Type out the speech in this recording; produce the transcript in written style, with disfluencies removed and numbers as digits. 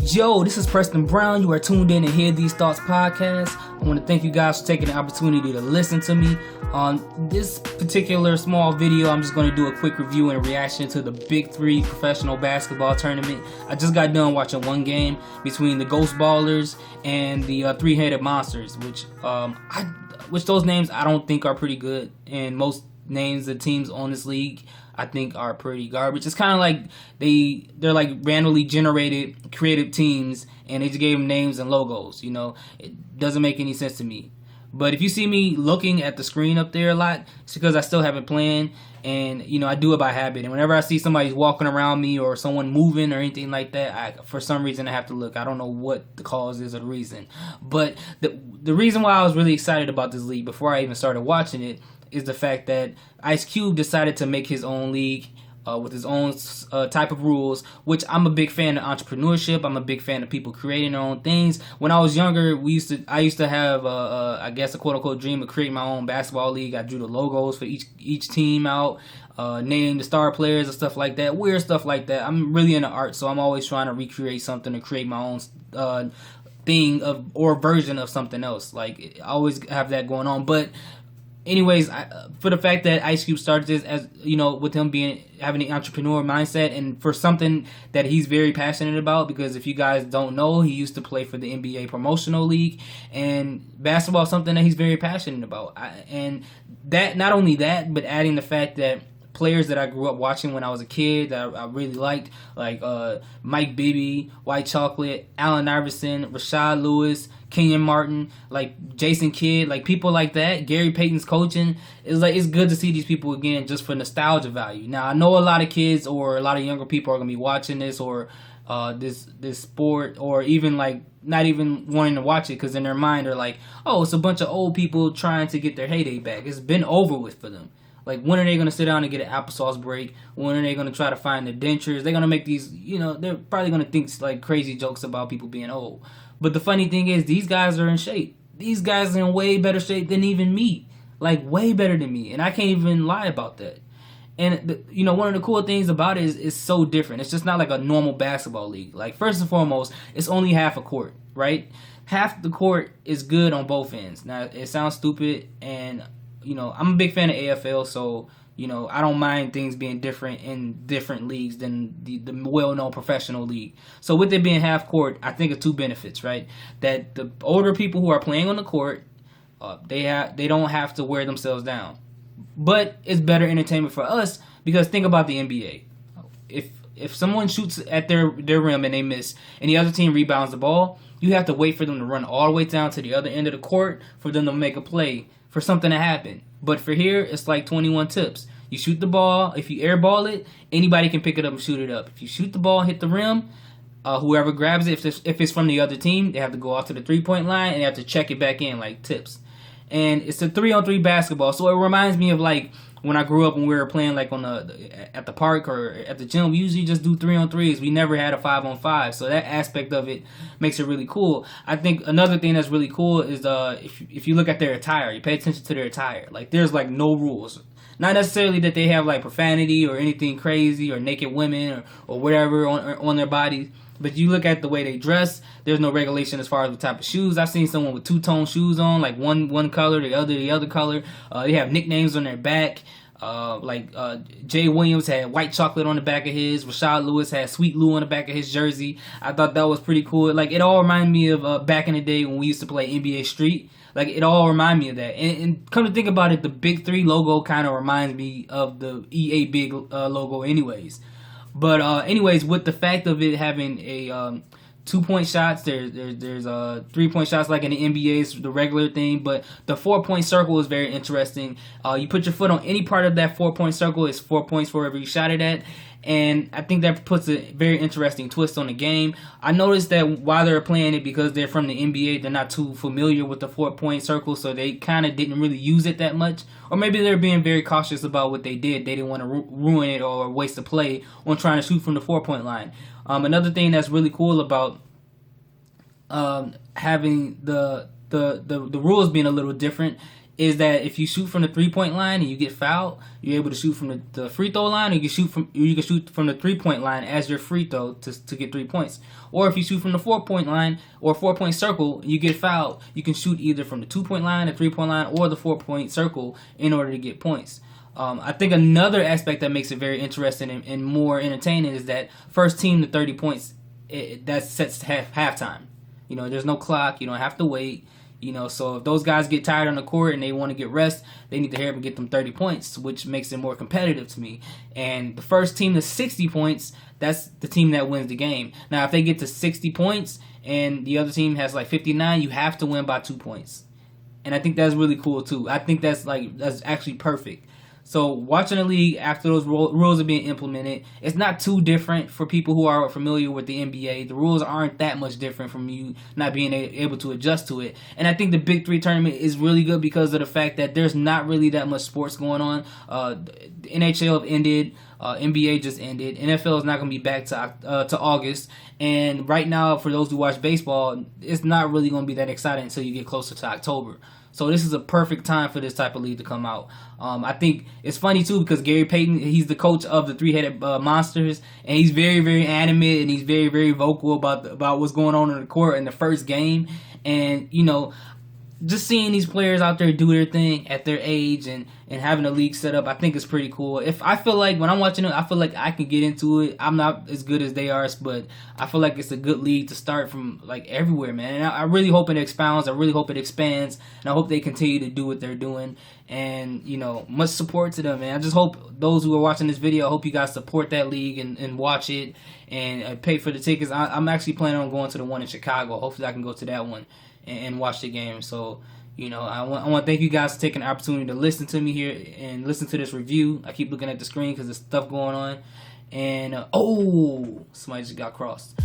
Yo, this is Preston Brown. You are tuned in to Hear These Thoughts podcast. I want to thank you guys for taking the opportunity to listen to me. On this particular small video, I'm just going to do a quick review and reaction to the Big 3 professional basketball tournament. I just got done watching one game between the Ghost Ballers and the Three-Headed Monsters, which those names I don't think are pretty good, and most names of teams on this league I think are pretty garbage. It's kind of like they're like randomly generated creative teams, and they just gave them names and logos. You know, it doesn't make any sense to me. But if you see me looking at the screen up there a lot, it's because I still haven't planned, and you know I do it by habit. And whenever I see somebody walking around me or someone moving or anything like that, for some reason I have to look. I don't know what the cause is or the reason. But the reason why I was really excited about this league before I even started watching it is the fact that Ice Cube decided to make his own league with his own type of rules, which I'm a big fan of entrepreneurship. I'm a big fan of people creating their own things. When I was younger, I used to have I guess a quote unquote dream of creating my own basketball league. I drew the logos for each team out, named the star players and stuff like that, weird stuff like that. I'm really into art, so I'm always trying to recreate something to create my own thing or version of something else. Like I always have that going on, but anyways, for the fact that Ice Cube started this, as you know, with him having the entrepreneur mindset, and for something that he's very passionate about, because if you guys don't know, he used to play for the NBA promotional league, and basketball is something that he's very passionate about. And that, not only that, but adding the fact that players that I grew up watching when I was a kid that I really liked, like Mike Bibby, White Chocolate, Allen Iverson, Rashad Lewis, Kenyon Martin, like Jason Kidd, like people like that, Gary Payton's coaching. It's good to see these people again just for nostalgia value. Now I know a lot of kids or a lot of younger people are gonna be watching this or this sport, or even like not even wanting to watch it because in their mind they're like, oh, it's a bunch of old people trying to get their heyday back. It's been over with for them. Like, when are they going to sit down and get an applesauce break? When are they going to try to find the dentures? They're going to make these, you know, they're probably going to think like crazy jokes about people being old. But the funny thing is, these guys are in shape. These guys are in way better shape than even me. Like, way better than me. And I can't even lie about that. And, you know, one of the cool things about it is it's so different. It's just not like a normal basketball league. Like, first and foremost, it's only half a court, right? Half the court is good on both ends. Now, it sounds stupid, and you know, I'm a big fan of AFL, so, you know, I don't mind things being different in different leagues than the well-known professional league. So with it being half court, I think of two benefits, right? That the older people who are playing on the court, they don't have to wear themselves down. But it's better entertainment for us, because think about the NBA. If someone shoots at their rim and they miss, and the other team rebounds the ball, you have to wait for them to run all the way down to the other end of the court for them to make a play, for something to happen. But for here, it's like 21 tips. You shoot the ball. If you airball it, anybody can pick it up and shoot it up. If you shoot the ball and hit the rim, whoever grabs it, if it's from the other team, they have to go out to the three-point line and they have to check it back in like tips. And it's a 3-on-3 basketball, so it reminds me of like when I grew up and we were playing like at the park or at the gym. We usually just do 3-on-3s. We never had a 5-on-5, so that aspect of it makes it really cool. I think another thing that's really cool is if you look at their attire, you pay attention to their attire. Like, there's like no rules. Not necessarily that they have like profanity or anything crazy or naked women or whatever on their bodies. But you look at the way they dress, there's no regulation as far as the type of shoes. I've seen someone with two-tone shoes on, like one color, the other color. They have nicknames on their back. Jay Williams had White Chocolate on the back of his. Rashad Lewis had Sweet Lou on the back of his jersey. I thought that was pretty cool. Like, it all reminded me of back in the day when we used to play NBA Street. Like, it all reminded me of that. And come to think about it, the Big 3 logo kind of reminds me of the EA Big logo anyways. But anyways, with the fact of it having a 2-point shots, there's 3-point shots like in the NBA, it's the regular thing, but the 4-point circle is very interesting. You put your foot on any part of that 4-point circle, it's 4 points for every shot at that. And I think that puts a very interesting twist on the game. I noticed that while they're playing it, because they're from the NBA, they're not too familiar with the 4-point circle, so they kind of didn't really use it that much. Or maybe they're being very cautious about what they did. They didn't want to ruin it or waste a play on trying to shoot from the 4-point line. Another thing that's really cool about having the rules being a little different is that if you shoot from the 3-point line and you get fouled, you're able to shoot from the free throw line, or you can shoot from the 3-point line as your free throw to get 3 points. Or if you shoot from the 4-point line or 4-point circle, you get fouled, you can shoot either from the 2-point line, the 3-point line, or the 4-point circle in order to get points. I think another aspect that makes it very interesting and more entertaining is that first team to 30 points, that sets halftime. You know, there's no clock, you don't have to wait. You know, so if those guys get tired on the court and they want to get rest, they need to hurry up and get them 30 points, which makes it more competitive to me. And the first team to 60 points, that's the team that wins the game. Now, if they get to 60 points and the other team has like 59, you have to win by 2 points. And I think that's really cool too. I think that's actually perfect. So watching the league after those rules are being implemented, it's not too different for people who are familiar with the NBA. The rules aren't that much different from you not being able to adjust to it. And I think the Big Three tournament is really good because of the fact that there's not really that much sports going on. The NHL have ended. NBA just ended. NFL is not going to be back to August. And right now, for those who watch baseball, it's not really going to be that exciting until you get closer to October. So this is a perfect time for this type of league to come out. I think it's funny too because Gary Payton, he's the coach of the Three-Headed Monsters, and he's very, very animate and he's very, very vocal about what's going on in the court in the first game. And you know, just seeing these players out there do their thing at their age and having a league set up, I think it's pretty cool. If I feel like when I'm watching it, I feel like I can get into it. I'm not as good as they are, but I feel like it's a good league to start from like everywhere, man. And I really hope it expounds. I really hope it expands, and I hope they continue to do what they're doing. And you know, much support to them, man. I just hope those who are watching this video, I hope you guys support that league and watch it and pay for the tickets. I'm actually planning on going to the one in Chicago. Hopefully, I can go to that one and watch the game. So, you know, I want to thank you guys for taking the opportunity to listen to me here and listen to this review. I keep looking at the screen because there's stuff going on. And, somebody just got crossed.